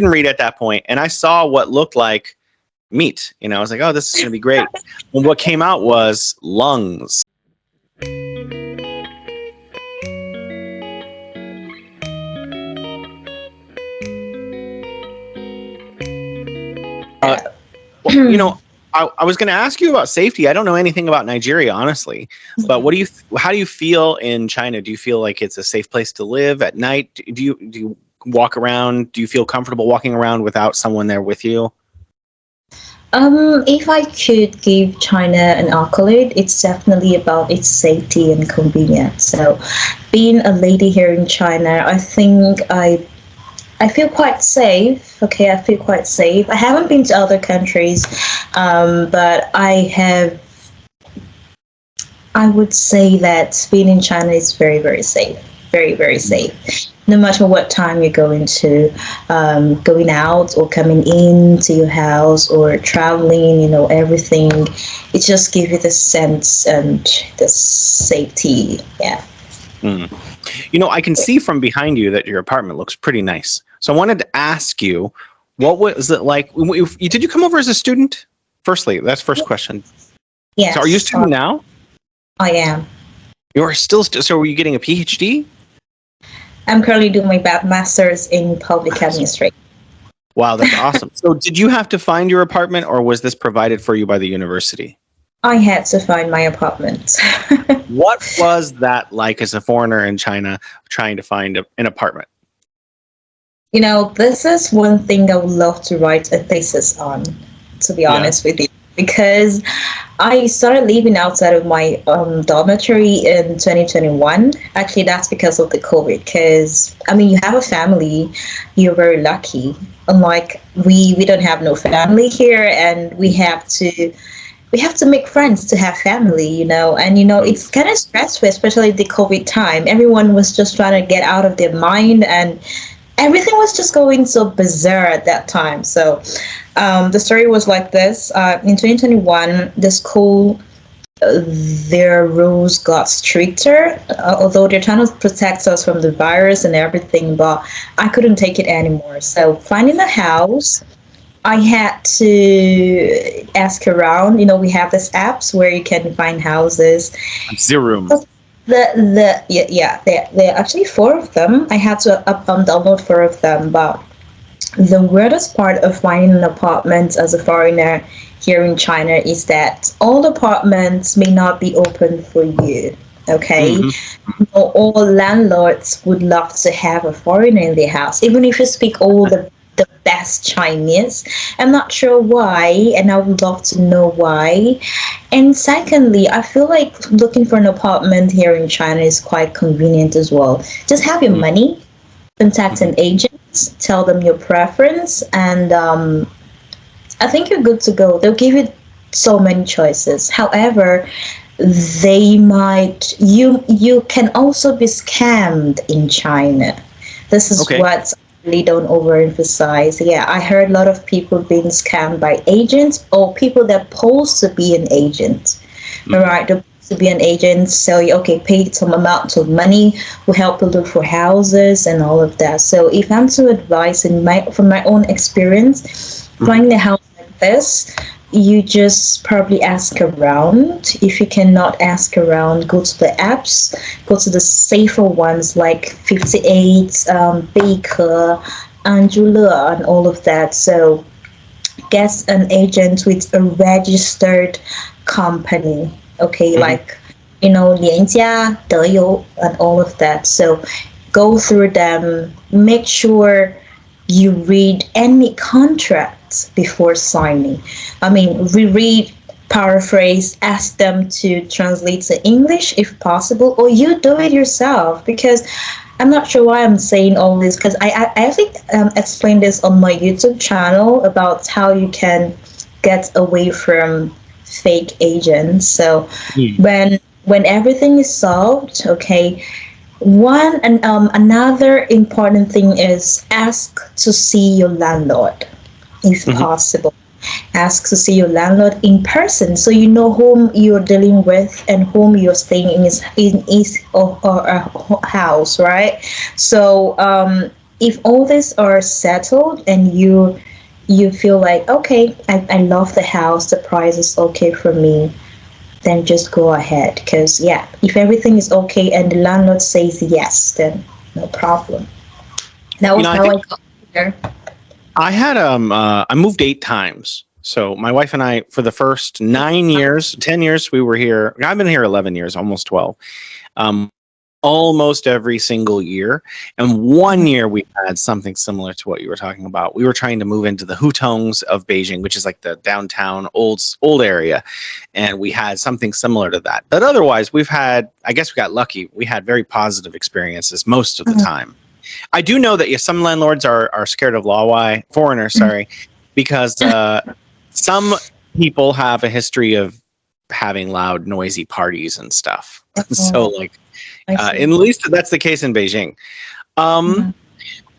didn't read at that point, and I saw what looked like meat. I was like, oh, this is going to be great. And what came out was lungs. I was going to ask you about safety. I don't know anything about Nigeria, honestly. But how do you feel in China? Do you feel like it's a safe place to live at night? Do you walk around? Do you feel comfortable walking around without someone there with you? If I could give China an accolade, it's definitely about its safety and convenience. So, being a lady here in China, I think I feel quite safe. Okay, I feel quite safe. I haven't been to other countries, but I would say that being in China is very, very safe. Very, very safe. No matter what time you're going out or coming into your house or traveling, everything, it just gives you the sense and the safety. Yeah. I can see from behind you that your apartment looks pretty nice. So I wanted to ask you, what was it like? Did you come over as a student? Firstly, that's first question. Yes. So are you a student now? I am. You are still, so were you getting a PhD? I'm currently doing my master's in public administration. Wow, that's awesome. So did you have to find your apartment, or was this provided for you by the university? I had to find my apartment. What was that like as a foreigner in China trying to find an apartment? This is one thing I would love to write a thesis on, to be honest with you, because I started living outside of my dormitory in 2021. Actually, that's because of the COVID, because, you have a family, you're very lucky. Unlike we don't have no family here, and we have to make friends to have family, and it's kind of stressful, especially the COVID time. Everyone was just trying to get out of their mind, and everything was just going so bizarre at that time. So the story was like this. In 2021, the school, their rules got stricter, although they're trying to protect us from the virus and everything, but I couldn't take it anymore. So finding a house, I had to ask around. We have these apps where you can find houses. Zero. There are actually 4 of them. I had to download 4 of them, but the weirdest part of finding an apartment as a foreigner here in China is that all apartments may not be open for you. Okay, all landlords would love to have a foreigner in their house, even if you speak all the best Chinese. I'm not sure why, and I would love to know why. And secondly, I feel like looking for an apartment here in China is quite convenient as well. Just have your money, contact an agent, tell them your preference, and I think you're good to go. They'll give you so many choices. However, you can also be scammed in China. This is what really don't overemphasize. Yeah, I heard a lot of people being scammed by agents or people that pose to be an agent. All right, they're supposed to be an agent, sell you, pay some amount of money, will help you look for houses and all of that. So if I'm to advise from my own experience, finding a house like this, you just probably ask around. If you cannot ask around, go to the apps, go to the safer ones like 58, Baker, Angela, and all of that. So get an agent with a registered company, like, 联家, 德友, and all of that. So go through them, make sure you read any contract before signing. Reread, paraphrase, ask them to translate to English if possible, or you do it yourself, because I'm not sure why I'm saying all this, because I actually explained this on my YouTube channel about how you can get away from fake agents. So when everything is solved, another important thing is ask to see your landlord if possible. Ask to see your landlord in person, so you know whom you're dealing with and whom you're staying in his or her house, right? So if all this are settled and you feel like, okay, I love the house, the price is okay for me, then just go ahead. Because yeah, if everything is okay and the landlord says yes, then no problem. That was how I got here. I had I moved 8 times. So my wife and I, for the first 10 years we were here. I've been here 11 years, almost 12. Almost every single year. And one year we had something similar to what you were talking about. We were trying to move into the Hutongs of Beijing, which is like the downtown old area. And we had something similar to that. But otherwise, I guess we got lucky. We had very positive experiences most of the time. I do know that some landlords are scared of foreigners, because some people have a history of having loud, noisy parties and stuff. So like, at least that's the case in Beijing. I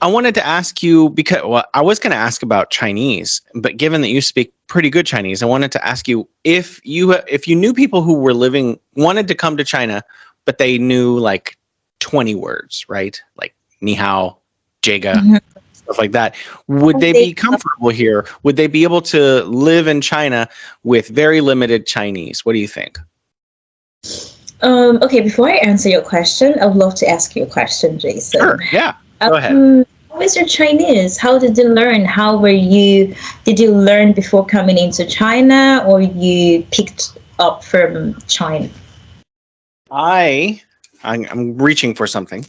wanted to ask you, because I was going to ask about Chinese, but given that you speak pretty good Chinese, I wanted to ask you if you knew people who wanted to come to China, but they knew like 20 words, right? Like ni hao, jiga, stuff like that. Would they be comfortable here? Would they be able to live in China with very limited Chinese? What do you think? Okay, before I answer your question, I would love to ask you a question, Jason. Sure, yeah. Go ahead. How is your Chinese? How did you learn? Did you learn before coming into China, or you picked up from China? I'm reaching for something.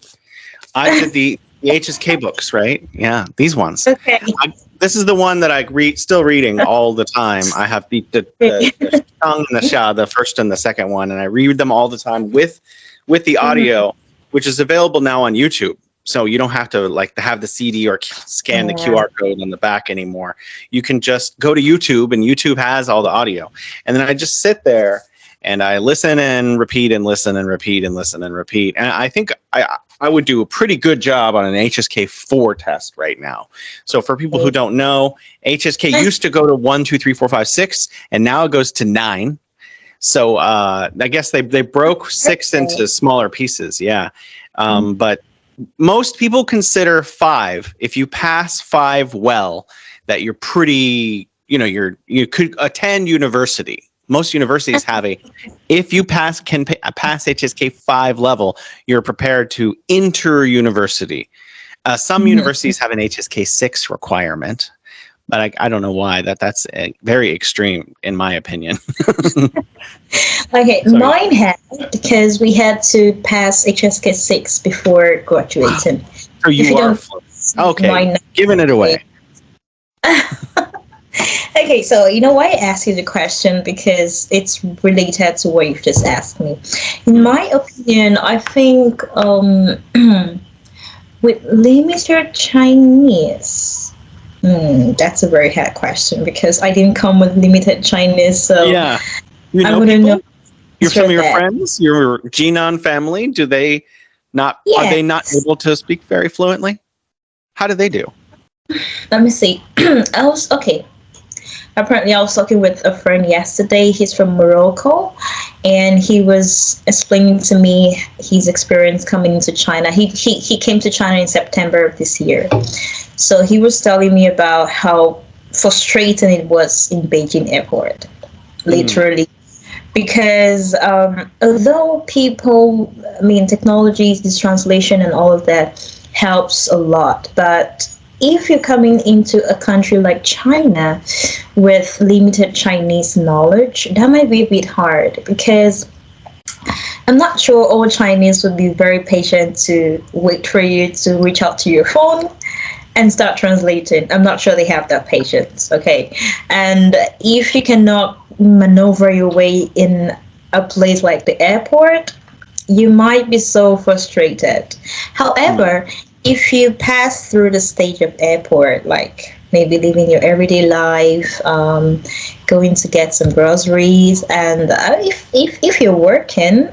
I did the HSK books, right? Yeah, these ones. Okay. This is the one that I still reading all the time. I have the Tang and the Xia, the first and the second one, and I read them all the time with the audio, which is available now on YouTube. So you don't have to have the CD or scan the QR code on the back anymore. You can just go to YouTube, and YouTube has all the audio. And then I just sit there and I listen and repeat and listen and repeat and listen and repeat. And I think I would do a pretty good job on an HSK 4 test right now. So for people who don't know, HSK used to go to 1, 2, 3, 4, 5, 6, and now it goes to 9. So I guess they broke 6 into smaller pieces. Yeah. But most people consider 5, if you pass 5 well, that you're pretty, you could attend university. Most universities have if you can pass HSK 5 level, you're prepared to enter university. Some universities have an HSK 6 requirement, but I don't know why. That's very extreme, in my opinion. Okay, mine had, because we had to pass HSK 6 before graduating. So you are okay, giving it away. Okay, so you know why I asked you the question, because it's related to what you've just asked me. In my opinion, I think with limited Chinese, that's a very hard question, because I didn't come with limited Chinese, so yeah, I wouldn't know. Some of your friends, your Jinan family, are they not able to speak very fluently? How do they do? Let me see. Apparently, I was talking with a friend yesterday. He's from Morocco, and he was explaining to me his experience coming into China. He came to China in September of this year. So he was telling me about how frustrating it was in Beijing airport, literally. Because although technology, this translation and all of that helps a lot, but if you're coming into a country like China with limited Chinese knowledge, that might be a bit hard, because I'm not sure all Chinese would be very patient to wait for you to reach out to your phone and start translating. I'm not sure they have that patience, okay? And if you cannot maneuver your way in a place like the airport, you might be so frustrated. However, if you pass through the stage of airport, like maybe living your everyday life, going to get some groceries, and if you're working,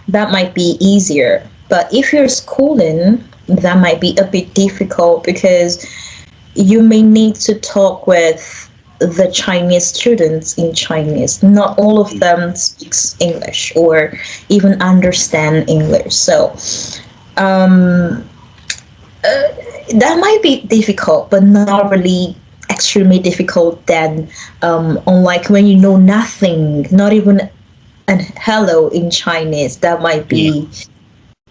that might be easier. But if you're schooling, that might be a bit difficult, because you may need to talk with the Chinese students in Chinese. Not all of them speaks English or even understand English. So That might be difficult, but not really extremely difficult than unlike when you know nothing, not even a hello in Chinese. That might be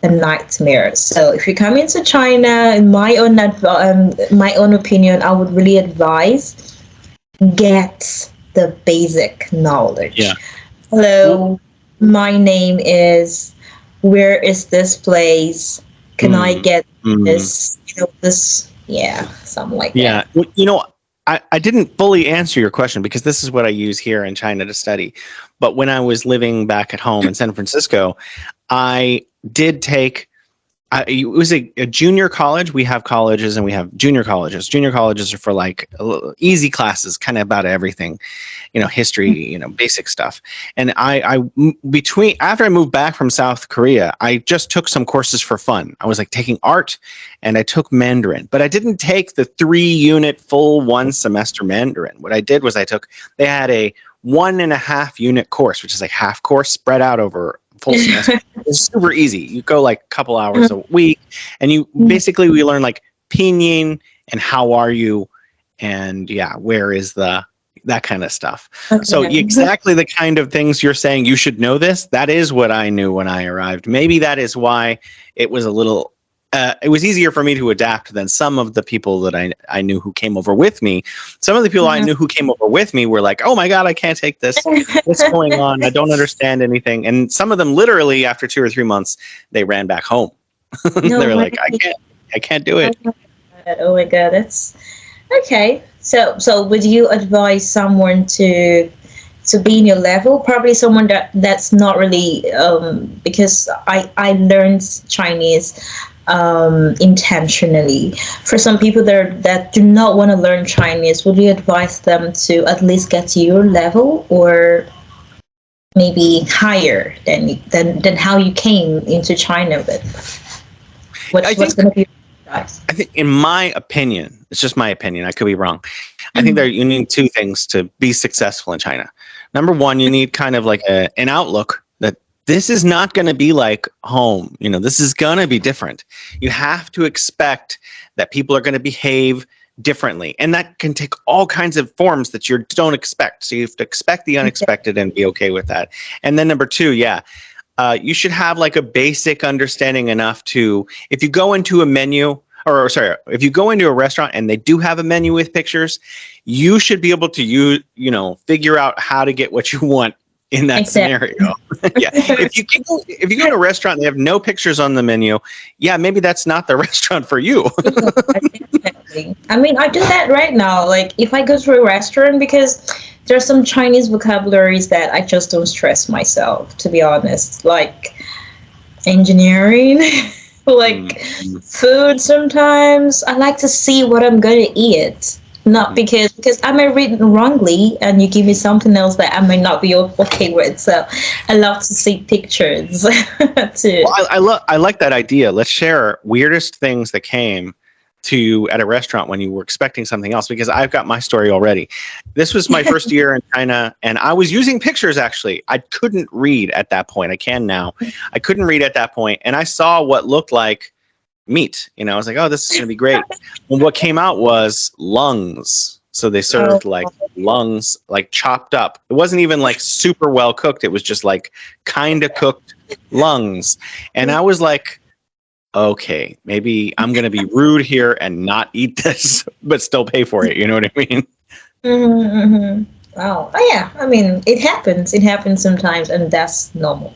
a nightmare. So if you come into China, in my own opinion, I would really advise get the basic knowledge. Yeah. Hello, my name is. Where is this place? Can I get this? This. Yeah, something like that. Yeah. I didn't fully answer your question because this is what I use here in China to study. But when I was living back at home in San Francisco, I did take, it was a junior college. We have colleges and we have junior colleges. Junior colleges are for like easy classes, kind of about everything, history, basic stuff. And after I moved back from South Korea, I just took some courses for fun. I was like taking art and I took Mandarin, but I didn't take the 3-unit full 1 semester Mandarin. What I did was they had a 1.5 unit course, which is like half course spread out over full semester. It's super easy. You go like a couple hours a week and we learn like pinyin and how are you and where is that kind of stuff. Okay. So exactly the kind of things you're saying, you should know this. That is what I knew when I arrived. Maybe that is why it was it was easier for me to adapt than some of the people that I knew who came over with me. Some of the people I knew who came over with me were like, oh my God, I can't take this. What's going on? I don't understand anything. And some of them literally after 2 or 3 months, they ran back home. They're like, I can't do it. Oh my God, that's okay. So would you advise someone to be in your level? Probably someone that's not really, because I learned Chinese intentionally. For some people that do not want to learn Chinese, would you advise them to at least get to your level or maybe higher than how you came into China with? What's going to be your advice? I think in my opinion, it's just my opinion, I could be wrong. I think you need 2 things to be successful in China. Number 1, you need kind of like an outlook that this is not going to be like home. This is going to be different. You have to expect that people are going to behave differently. And that can take all kinds of forms that you don't expect. So you have to expect the unexpected and be okay with that. And then number 2, you should have like a basic understanding enough to, if you go into a menu, if you go into a restaurant and they do have a menu with pictures, you should be able to figure out how to get what you want in that scenario. If you go to a restaurant and they have no pictures on the menu, maybe that's not the restaurant for you. Definitely. I mean, I do that right now. Like if I go to a restaurant, because there's some Chinese vocabularies that I just don't stress myself, to be honest. Like engineering, like food sometimes. I like to see what I'm going to eat. Not because I may read wrongly and you give me something else that I may not be okay with. So I love to see pictures too. Well, I like that idea. Let's share weirdest things that came to you at a restaurant when you were expecting something else, because I've got my story already. This was my first year in China and I was using pictures actually. I couldn't read at that point. I can now. I couldn't read at that point and I saw what looked like meat. I was like, oh, this is going to be great. And what came out was lungs. So they served like lungs, like chopped up. It wasn't even like super well cooked. It was just like kind of cooked lungs. And I was like, okay, maybe I'm going to be rude here and not eat this, but still pay for it. You know what I mean? Wow. Oh, yeah. I mean, it happens. It happens sometimes, and that's normal.